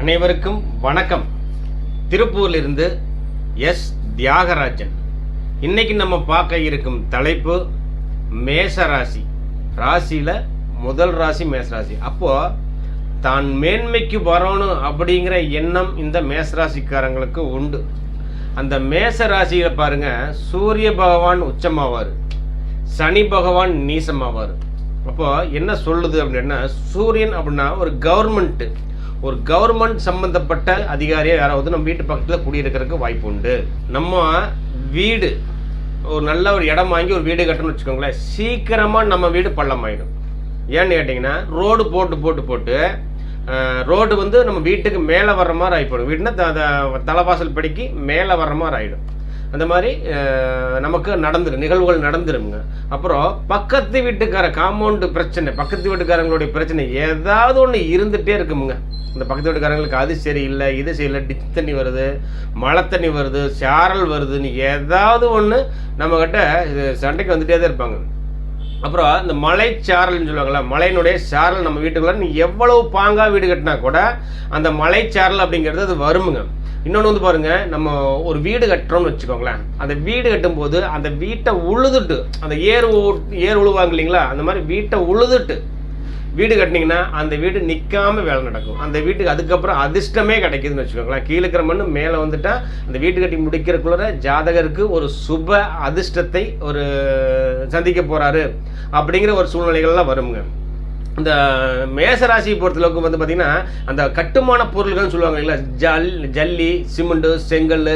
அனைவருக்கும் வணக்கம். திருப்பூரிலிருந்து எஸ் தியாகராஜன். இன்னைக்கு நம்ம பார்க்க இருக்கும் தலைப்பு மேச ராசி. ராசியில் முதல் ராசி மேச ராசி. அப்போ தான் மேன்மைக்கு வரணும் அப்படிங்கிற எண்ணம் இந்த மேச ராசிக்காரங்களுக்கு உண்டு. அந்த மேச ராசியில் பாருங்க, சூரிய பகவான் உச்சமாவார், சனி பகவான் நீசமாவார். அப்போ என்ன சொல்லுது அப்படின்னா, சூரியன் அப்படின்னா ஒரு கவர்மெண்ட் சம்பந்தப்பட்ட அதிகாரியாக யாராவது நம்ம வீட்டு பக்கத்தில் குடியிருக்கிறதுக்கு வாய்ப்பு உண்டு. நம்ம வீடு ஒரு நல்ல ஒரு இடம் வாங்கி ஒரு வீடு கட்டணும்னு வச்சுக்கோங்களேன், சீக்கிரமாக நம்ம வீடு பள்ளமாயிடும். ஏன்னு கேட்டிங்கன்னா, ரோடு போட்டு ரோடு வந்து நம்ம வீட்டுக்கு மேலே வர்ற மாதிரி ஆகிப்படும். வீடுனா தலைவாசல் படிக்கு மேலே வர்ற மாதிரி ஆகிடும். அந்த மாதிரி நமக்கு நிகழ்வுகள் நடந்துருங்க. அப்புறம் பக்கத்து வீட்டுக்கார காம்பவுண்டு பிரச்சனை, பக்கத்து வீட்டுக்காரங்களுடைய பிரச்சனை ஏதாவது ஒன்று இருந்துகிட்டே இருக்குமுங்க. இந்த பக்கத்து வீட்டுக்காரங்களுக்கு அது சரியில்லை, இது சரியில்லை, டிச் தண்ணி வருது, மழை தண்ணி வருது, சாரல் வருதுன்னு ஏதாவது ஒன்று நம்மக்கிட்ட இது சண்டைக்கு வந்துகிட்டே தான் இருப்பாங்க. அப்புறம் இந்த மலை சாரல்னு சொல்லுவாங்களா, மலையினுடைய சாரல் நம்ம வீட்டுக்குள்ள நீ எவ்வளவு பாங்காக வீடு கட்டினா கூட அந்த மலை சாரல் அப்படிங்கிறது அது வருமுங்க. இன்னொன்று வந்து பாருங்க, நம்ம ஒரு வீடு கட்டுறோம்னு வச்சுக்கோங்களேன், அந்த வீடு கட்டும்போது அந்த வீட்டை உழுதுட்டு, அந்த ஏர் உழுவாங்க இல்லைங்களா, அந்த மாதிரி வீட்டை உழுதுட்டு வீடு கட்டினீங்கன்னா அந்த வீடு நிற்காம வேலை நடக்கும். அந்த வீட்டுக்கு அதுக்கப்புறம் அதிர்ஷ்டமே கிடைக்குதுன்னு வச்சுக்கோங்களேன். கீழே இருக்கிற மண்ணு மேலே வந்துட்டா அந்த வீட்டு கட்டி முடிக்கிறக்குள்ள ஜாதகருக்கு ஒரு சுப அதிர்ஷ்டத்தை ஒரு சந்திக்க போறாரு அப்படிங்கிற ஒரு சூழ்நிலைகள்லாம் வருங்க. இந்த மேசராசியை பொறுத்தளவுக்கு வந்து பார்த்திங்கன்னா, அந்த கட்டுமான பொருள்கள்னு சொல்லுவாங்க இல்லைங்களா, ஜல்லி, சிமெண்ட்டு, செங்கல்,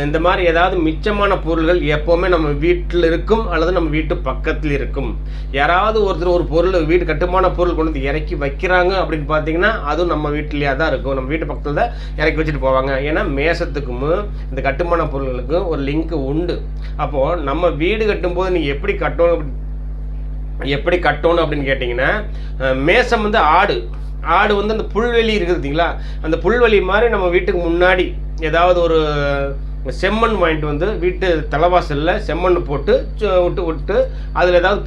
இந்த மாதிரி ஏதாவது மிச்சமான பொருள்கள் எப்போவுமே நம்ம வீட்டில் இருக்கும் அல்லது நம்ம வீட்டு பக்கத்தில் இருக்கும். யாராவது ஒருத்தர் ஒரு பொருள் வீட்டு கட்டுமான பொருள் கொண்டு வந்து இறக்கி வைக்கிறாங்க அப்படின்னு பார்த்தீங்கன்னா, அதுவும் நம்ம வீட்டிலேயே தான் இருக்கும். நம்ம வீட்டு பக்கத்தில் தான் இறக்கி வச்சுட்டு போவாங்க. ஏன்னா மேசத்துக்கும் இந்த கட்டுமான பொருள்களுக்கும் ஒரு லிங்க் உண்டு. அப்போது நம்ம வீடு கட்டும்போது நீ எப்படி கட்டணும் அப்படின்னு கேட்டிங்கன்னா, மேசம் வந்து ஆடு வந்து அந்த புல்வெளி இருக்குது பார்த்தீங்களா, அந்த புல்வெளி மாதிரி நம்ம வீட்டுக்கு முன்னாடி ஏதாவது ஒரு செம்மண் வாங்கிட்டு வந்து வீட்டு தலைவாசலில் செம்மண் போட்டு விட்டு அதில் ஏதாவது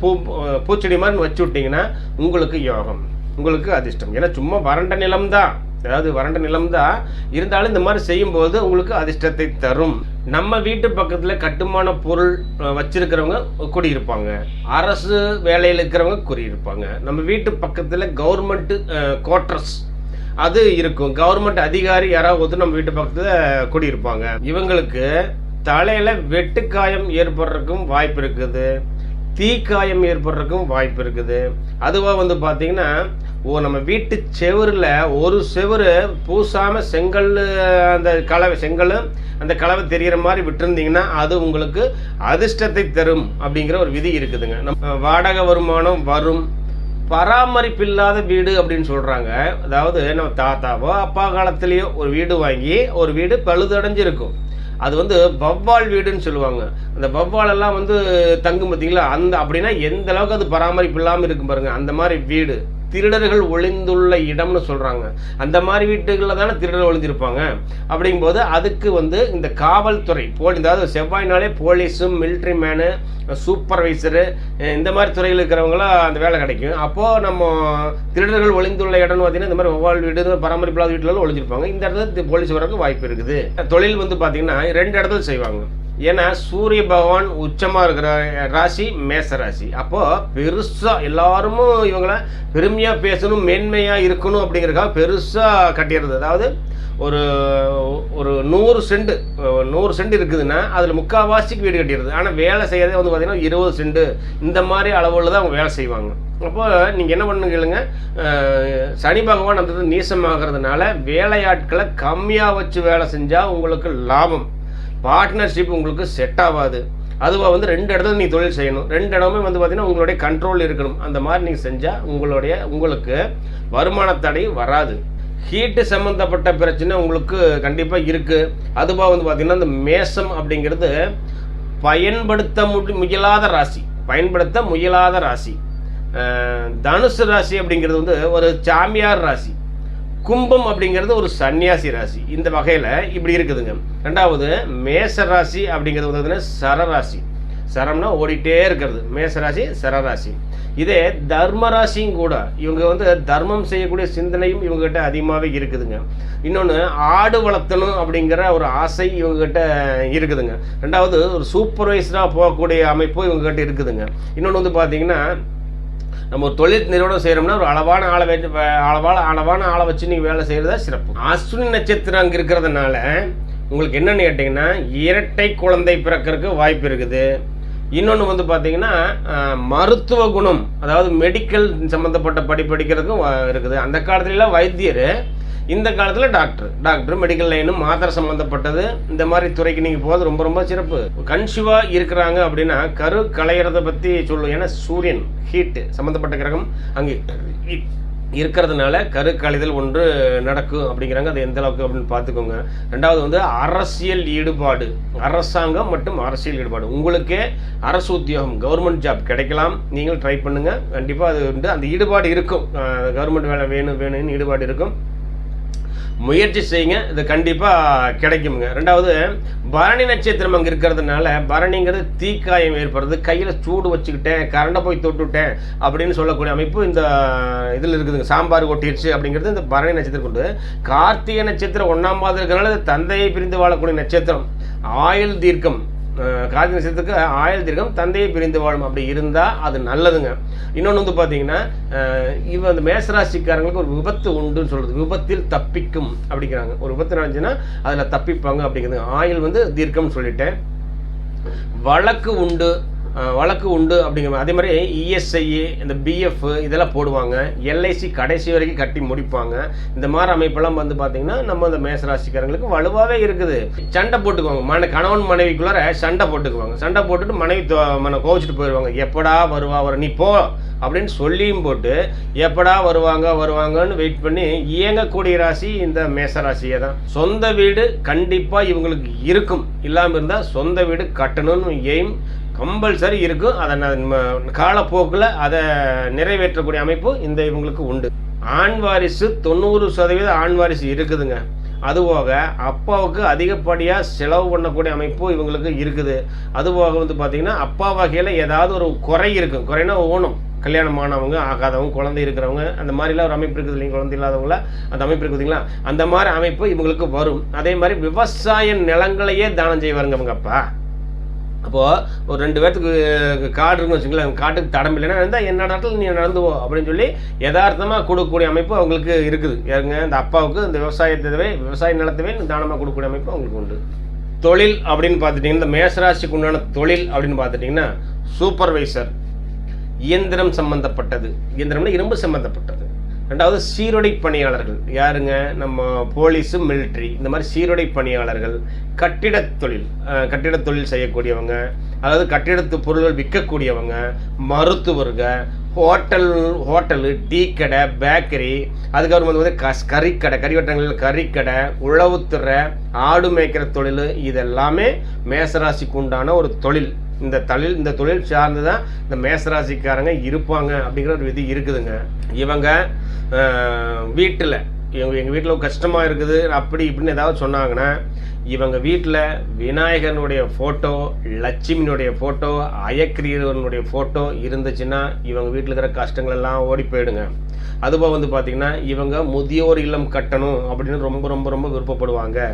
பூச்செடி மாதிரி வச்சு விட்டிங்கன்னா உங்களுக்கு யோகம், உங்களுக்கு அதிர்ஷ்டம். ஏன்னா சும்மா வறண்ட நிலம்தான், இருந்தாலும் இந்த மாதிரி செய்யும்போது உங்களுக்கு அதிர்ஷ்டத்தை தரும். நம்ம வீட்டு பக்கத்தில் கட்டுமான பொருள் வச்சிருக்கிறவங்க குடியிருப்பாங்க, அரசு வேலையில் இருக்கிறவங்க குடியிருப்பாங்க. நம்ம வீட்டு பக்கத்தில் கவர்மெண்ட் குவார்ட்டர்ஸ் அது இருக்கும், கவர்மெண்ட் அதிகாரி யாராவது நம்ம வீட்டு பக்கத்தில் குடியிருப்பாங்க. இவங்களுக்கு தலையில் வெட்டுக்காயம் ஏற்படுறதுக்கும் வாய்ப்பு இருக்குது, தீக்காயம் ஏற்படுறதுக்கும் வாய்ப்பு இருக்குது. அதுவாக வந்து பார்த்தீங்கன்னா, நம்ம வீட்டு செவரில் ஒரு செவரு பூசாமல் செங்கல் அந்த கலவை தெரிகிற மாதிரி விட்டுருந்தீங்கன்னா அது உங்களுக்கு அதிர்ஷ்டத்தை தரும் அப்படிங்கிற ஒரு விதி இருக்குதுங்க. நம்ம வாடகை வருமானம் வரும். பராமரிப்பில்லாத வீடு அப்படின்னு சொல்கிறாங்க. அதாவது நம்ம தாத்தாவோ அப்பா காலத்துலேயோ ஒரு வீடு வாங்கி ஒரு வீடு பழுதடைஞ்சிருக்கும். அது வந்து வவ்வால் வீடுன்னு சொல்லுவாங்க. அந்த வவ்வாலெல்லாம் வந்து தங்கும் பார்த்தீங்களா, அப்படின்னா எந்த அளவுக்கு அது பராமரிப்பு இல்லாமல் இருக்கும் பாருங்கள். அந்த மாதிரி வீடு திருடர்கள் ஒளிந்துள்ள இடம்னு சொல்கிறாங்க. அந்த மாதிரி வீட்டுகளில் தானே திருடர்கள் ஒளிஞ்சிருப்பாங்க. அப்படிங்கும்போது அதுக்கு வந்து இந்த காவல்துறை அதாவது செவ்வாய்னாலே போலீஸும் மிலிட்ரி மேனு சூப்பர்வைசரு இந்த மாதிரி துறையில் இருக்கிறவங்களாம் அந்த வேலை கிடைக்கும். அப்போது நம்ம திருடர்கள் ஒளிந்துள்ள இடம்னு பார்த்தீங்கன்னா இந்த மாதிரி ஒவ்வாள் வீடு பராமரிப்பில்லாத வீட்டிலலாம் ஒளிஞ்சிருப்பாங்க. இந்த இடத்துல போலீஸ் வரக்கு வாய்ப்பு இருக்குது. தொழில் வந்து பார்த்தீங்கன்னா 2 இடத்துல செய்வாங்க. ஏன்னா சூரிய பகவான் உச்சமாக இருக்கிற ராசி மேச ராசி. அப்போது பெருசாக எல்லாருமே இவங்கள பெருமையாக பேசணும், மேன்மையாக இருக்கணும் அப்படிங்கிறதுக்காக பெருசாக கட்டிடுறது. அதாவது ஒரு 100 சென்ட் இருக்குதுன்னா அதில் 3/4 வீடு கட்டிடுறது. ஆனால் வேலை செய்யறதே வந்து பார்த்திங்கன்னா 20 சென்ட் இந்த மாதிரி அளவில் தான் அவங்க வேலை செய்வாங்க. அப்போ நீங்கள் என்ன பண்ணுங்க, சனி பகவான் அந்த நீசமாகிறதுனால வேலையாட்களை கம்மியாக வச்சு வேலை செஞ்சால் உங்களுக்கு லாபம். பார்ட்னர்ஷிப் உங்களுக்கு செட் ஆகாது. அதுவாக வந்து 2 இடத்துல நீங்கள் தொழில் செய்யணும். 2 இடமே வந்து பார்த்திங்கன்னா உங்களுடைய கண்ட்ரோல் இருக்கணும். அந்த மாதிரி நீங்கள் செஞ்சால் உங்களுக்கு வருமான தடை வராது. ஹீட்டு சம்மந்தப்பட்ட பிரச்சனை உங்களுக்கு கண்டிப்பாக இருக்குது. அதுவாக வந்து பார்த்திங்கன்னா இந்த மேசம் அப்படிங்கிறது பயன்படுத்த முயலாத ராசி. தனுசு ராசி அப்படிங்கிறது வந்து ஒரு சாமியார் ராசி. கும்பம் அப்படிங்கிறது ஒரு சன்னியாசி ராசி. இந்த வகையில் இப்படி இருக்குதுங்க. 2வது மேச ராசி அப்படிங்கிறது வந்து சரராசி. சரம்னா ஓடிட்டே இருக்கிறது, மேசராசி சரராசி. இதே தர்மராசியும் கூட, இவங்க வந்து தர்மம் செய்யக்கூடிய சிந்தனையும் இவங்ககிட்ட அதிகமாகவே இருக்குதுங்க. இன்னொன்று, ஆடு வளர்த்தணும் அப்படிங்கிற ஒரு ஆசை இவங்ககிட்ட இருக்குதுங்க. ரெண்டாவது, ஒரு சூப்பர்வைசராக போகக்கூடிய அமைப்பு இவங்ககிட்ட இருக்குதுங்க. இன்னொன்று வந்து பார்த்தீங்கன்னா, நம்ம ஒரு தொழில் நிறுவனம் செய்கிறோம்னா ஒரு அளவான ஆளை வச்சு நீங்கள் வேலை செய்கிறதா சிறப்பு. அஸ்வினி நட்சத்திரம் அங்கே இருக்கிறதுனால உங்களுக்கு என்னென்னு கேட்டிங்கன்னா, இரட்டை குழந்தை பிறக்கிறதுக்கு வாய்ப்பு இருக்குது. இன்னொன்று வந்து பார்த்தீங்கன்னா, மருத்துவ குணம், அதாவது மெடிக்கல் சம்மந்தப்பட்ட படிக்கிறதுக்கும் இருக்குது. அந்த காலத்துலலாம் வைத்தியர், இந்த காலத்தில் டாக்டர் மெடிக்கல் லைனும் மாத்திரை சம்மந்தப்பட்டது, இந்த மாதிரி துறைக்கு நீங்கள் போகிறது ரொம்ப ரொம்ப சிறப்பு. கன்சிவாக இருக்கிறாங்க அப்படின்னா கரு களையிறதை பற்றி சொல்லும். ஏன்னா சூரியன் ஹீட்டு சம்மந்தப்பட்ட கிரகம் அங்கே இருக்கிறதுனால கரு களைதல் ஒன்று நடக்கும் அப்படிங்கிறாங்க. அது எந்த அளவுக்கு அப்படின்னு பார்த்துக்கோங்க. ரெண்டாவது வந்து அரசியல் ஈடுபாடு, அரசாங்கம் மற்றும் அரசியல் ஈடுபாடு. உங்களுக்கே அரசு உத்தியோகம், கவர்மெண்ட் ஜாப் கிடைக்கலாம். நீங்கள் ட்ரை பண்ணுங்கள், கண்டிப்பாக அது வந்து அந்த ஈடுபாடு இருக்கும். கவர்மெண்ட் வேலை வேணும்னு ஈடுபாடு இருக்கும். முயற்சி செய்யுங்க, இது கண்டிப்பாக கிடைக்குங்க. ரெண்டாவது, பரணி நட்சத்திரம் அங்கே இருக்கிறதுனால, பரணிங்கிறது தீக்காயம் ஏற்படுறது, கையில் சூடு வச்சுக்கிட்டேன், கரண்டை போய் தொட்டுவிட்டேன் அப்படின்னு சொல்லக்கூடிய அமைப்பு இந்த இதில் இருக்குதுங்க. சாம்பார் ஒட்டிடுச்சு அப்படிங்கிறது இந்த பரணி நட்சத்திரம் கொண்டு. கார்த்திகை நட்சத்திரம் 1ஆம் பாதம் இருக்கிறதுனால தந்தையை பிரிந்து வாழக்கூடிய நட்சத்திரம், ஆயுள் தீர்க்கம். கார்த்திகை நட்சத்திரத்துக்கு ஆயுள் தீர்க்கம், தந்தையை பிரிந்து வாழும். அப்படி இருந்தால் அது நல்லதுங்க. இன்னொன்று வந்து பார்த்தீங்கன்னா, அந்த மேசராசிக்காரங்களுக்கு ஒரு விபத்து உண்டுன்னு சொல்கிறது, விபத்தில் தப்பிக்கும் அப்படிங்கிறாங்க. ஒரு விபத்து நடந்துச்சுன்னா அதில் தப்பிப்பாங்க அப்படிங்கிறது. ஆயுள் வந்து தீர்க்கம்னு சொல்லிட்டேன். வழக்கு உண்டு அப்படிங்கிற. அதே மாதிரி இஎஸ்ஐஏ, இந்த பிஎஃப் இதெல்லாம் போடுவாங்க. எல்ஐசி கடைசி வரைக்கும் கட்டி முடிப்பாங்க. இந்த மாதிரி அமைப்பெல்லாம் வந்து பார்த்தீங்கன்னா நம்ம இந்த மேசராசிக்காரங்களுக்கு வலுவாகவே இருக்குது. சண்டை போட்டுக்குவாங்க, கணவன் மனைவிக்குள்ளார சண்டை போட்டுக்குவாங்க. சண்டை போட்டுட்டு மனைவி கோவிச்சுட்டு போயிடுவாங்க. எப்படா வருவா நீ போ அப்படின்னு சொல்லியும் போட்டு எப்படா வருவாங்கன்னு வெயிட் பண்ணி இயங்கக்கூடிய ராசி இந்த மேசராசியை தான். சொந்த வீடு கண்டிப்பாக இவங்களுக்கு இருக்கும். இல்லாமல் இருந்தால் சொந்த வீடு கட்டணும்னு எய்ம் கம்பல்சரி இருக்கும். அதை காலப்போக்கில் அதை நிறைவேற்றக்கூடிய அமைப்பு இந்த இவங்களுக்கு உண்டு. ஆண் வாரிசு 90% ஆண் வாரிசு இருக்குதுங்க. அதுபோக அப்பாவுக்கு அதிகப்படியாக செலவு பண்ணக்கூடிய அமைப்பு இவங்களுக்கு இருக்குது. அதுபோக வந்து பார்த்திங்கன்னா, அப்பா வகையில் ஏதாவது ஒரு குறை இருக்கும். குறைனா ஓணும், கல்யாணமானவங்க, ஆகாதவங்க, குழந்தை இருக்கிறவங்க, அந்த மாதிரிலாம் ஒரு அமைப்பு இருக்குது இல்லைங்க. குழந்தை இல்லாதவங்கள அந்த அமைப்பு இருக்குதுங்களா, அந்த மாதிரி அமைப்பு இவங்களுக்கு வரும். அதே மாதிரி விவசாய நிலங்களையே தானம் செய்வாருங்க அவங்க அப்பா. அப்போது ஒரு 2 பேர்த்துக்கு காடு இருக்குன்னு வச்சுங்களேன், காட்டுக்கு தடம் இல்லைன்னா இருந்தால் என்ன இடத்துல நீ நடந்துவோ அப்படின்னு சொல்லி யதார்த்தமாக கொடுக்கக்கூடிய அமைப்பு அவங்களுக்கு இருக்குது. யாருங்க, இந்த அப்பாவுக்கு இந்த விவசாய நிலத்தவே தானமாக கொடுக்கக்கூடிய அமைப்பு அவங்களுக்கு உண்டு. தொழில் அப்படின்னு பார்த்துட்டிங்கன்னா, இந்த மேசராசிக்கு உண்டான தொழில் அப்படின்னு பார்த்துட்டிங்கன்னா, சூப்பர்வைசர், இயந்திரம் சம்பந்தப்பட்டது, இயந்திரம்னா இரும்பு சம்பந்தப்பட்டது. ரெண்டாவது, சீருடை பணியாளர்கள். யாருங்க, நம்ம போலீஸு, மிலிட்ரி, இந்த மாதிரி சீருடை பணியாளர்கள். கட்டிடத் தொழில் செய்யக்கூடியவங்க, அதாவது கட்டிடத்து பொருள்கள் விற்கக்கூடியவங்க, மருத்துவர்கள், ஹோட்டலு, டீ கடை, பேக்கரி, அதுக்கப்புறம் வந்து கறிக்கடை, கறிவட்டங்களில் கறிக்கடை, உழவுத்துறை, ஆடு மேய்க்கிற தொழில், இதெல்லாமே மேசராசிக்கு உண்டான ஒரு தொழில். இந்த தொழில் சார்ந்து தான் இந்த மேசராசிக்காரங்க இருப்பாங்க அப்படிங்கிற ஒரு விதி இருக்குதுங்க. இவங்க எங்கள் வீட்டில் கஷ்டமாக இருக்குது அப்படி இப்படின்னு ஏதாவது சொன்னாங்கன்னா, இவங்க வீட்டில் விநாயகனுடைய ஃபோட்டோ, லட்சுமியினுடைய ஃபோட்டோ, அயக்கிரியனுடைய ஃபோட்டோ இருந்துச்சுன்னா இவங்க வீட்டில் இருக்கிற கஷ்டங்கள் எல்லாம் ஓடி போயிடுங்க. அதுபோல் வந்து பார்த்திங்கன்னா, இவங்க முதியோர் இல்லம் கட்டணும் அப்படின்னு ரொம்ப ரொம்ப ரொம்ப விருப்பப்படுவாங்க.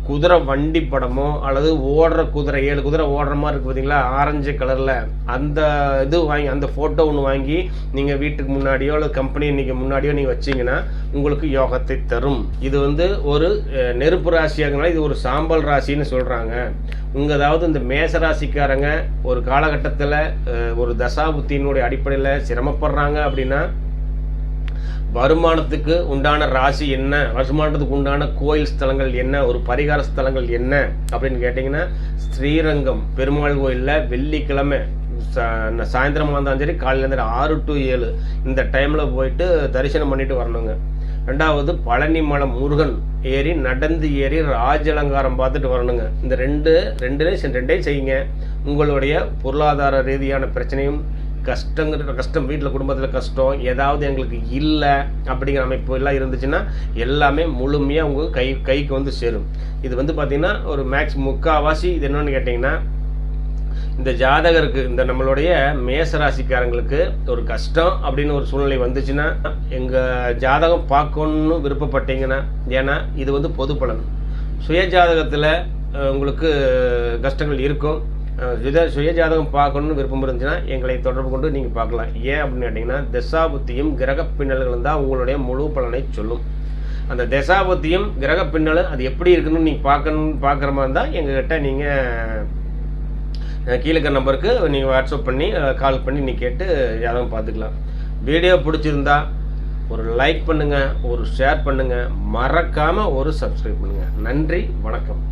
குதிரை வண்டி படமோ அல்லது ஓடுற குதிரை, 7 குதிரை ஓடுற மாதிரி இருக்குது பார்த்தீங்களா, ஆரஞ்சு கலரில், அந்த இது வாங்கி, அந்த ஃபோட்டோ ஒன்று வாங்கி நீங்கள் வீட்டுக்கு முன்னாடியோ அல்லது கம்பெனி இன்றைக்கி முன்னாடியோ நீங்கள் வச்சிங்கன்னா உங்களுக்கு யோகத்தை தரும். இது வந்து ஒரு நெருப்பு ராசியாகனால இது ஒரு சாம்பல் ராசின்னு சொல்கிறாங்க. அதாவது இந்த மேசராசிக்காரங்க ஒரு காலகட்டத்தில் ஒரு தசாபுத்தியினுடைய அடிப்படையில் சிரமப்படுறாங்க அப்படின்னா, வருமானத்துக்கு உண்டான ராசி என்ன, வருமானத்துக்கு உண்டான கோயில் ஸ்தலங்கள் என்ன, ஒரு பரிகார ஸ்தலங்கள் என்ன அப்படின்னு கேட்டிங்கன்னா, ஸ்ரீரங்கம் பெருமாள் கோயிலில் வெள்ளிக்கிழமை சாயந்தரமாக இருந்தாலும் சரி, காலையில் 6 to 7 இந்த டைமில் போயிட்டு தரிசனம் பண்ணிட்டு வரணுங்க. ரெண்டாவது, பழனி மலை முருகன் நடந்து ஏறி ராஜலங்காரம் பார்த்துட்டு வரணுங்க. இந்த ரெண்டையும் செய்யுங்க. உங்களுடைய பொருளாதார ரீதியான பிரச்சனையும் கஷ்டம், வீட்டில் குடும்பத்தில் கஷ்டம் ஏதாவது எங்களுக்கு இல்லை அப்படிங்கிற அமைப்பு எல்லாம் இருந்துச்சுன்னா எல்லாமே முழுமையாக உங்கள் கைக்கு வந்து சேரும். இது வந்து பார்த்திங்கன்னா ஒரு முக்கால்வாசி இது என்னென்னு கேட்டிங்கன்னா, இந்த ஜாதகருக்கு, இந்த நம்மளுடைய மேசராசிக்காரங்களுக்கு ஒரு கஷ்டம் அப்படின்னு ஒரு சூழ்நிலை வந்துச்சுன்னா எங்கள் ஜாதகம் பார்க்கணுன்னு விருப்பப்பட்டீங்கன்னா, ஏன்னா இது வந்து பொது பலன். சுய ஜாதகத்தில் உங்களுக்கு கஷ்டங்கள் இருக்கும். சுய ஜாதகம் பார்க்கணுன்னு விருப்பம் இருந்துச்சுன்னா எங்களை தொடர்பு கொண்டு நீங்கள் பார்க்கலாம். ஏன் அப்படின்னு கேட்டிங்கன்னா, தசாபுத்தியும் கிரக பின்னல்களும் தான் உங்களுடைய முழு பலனை சொல்லும். அந்த தசாபுத்தியும் கிரக பின்னலும் அது எப்படி இருக்குன்னு நீங்கள் பார்க்குற மாதிரி இருந்தால் எங்ககிட்ட நீங்கள் கீழே இருக்கிற நம்பருக்கு நீங்கள் வாட்ஸ்அப் பண்ணி கால் பண்ணி நீங்கள் கேட்டு ஜாதகம் பார்த்துக்கலாம். வீடியோ பிடிச்சிருந்தா ஒரு லைக் பண்ணுங்கள், ஒரு ஷேர் பண்ணுங்கள், மறக்காமல் ஒரு சப்ஸ்கிரைப் பண்ணுங்கள். நன்றி, வணக்கம்.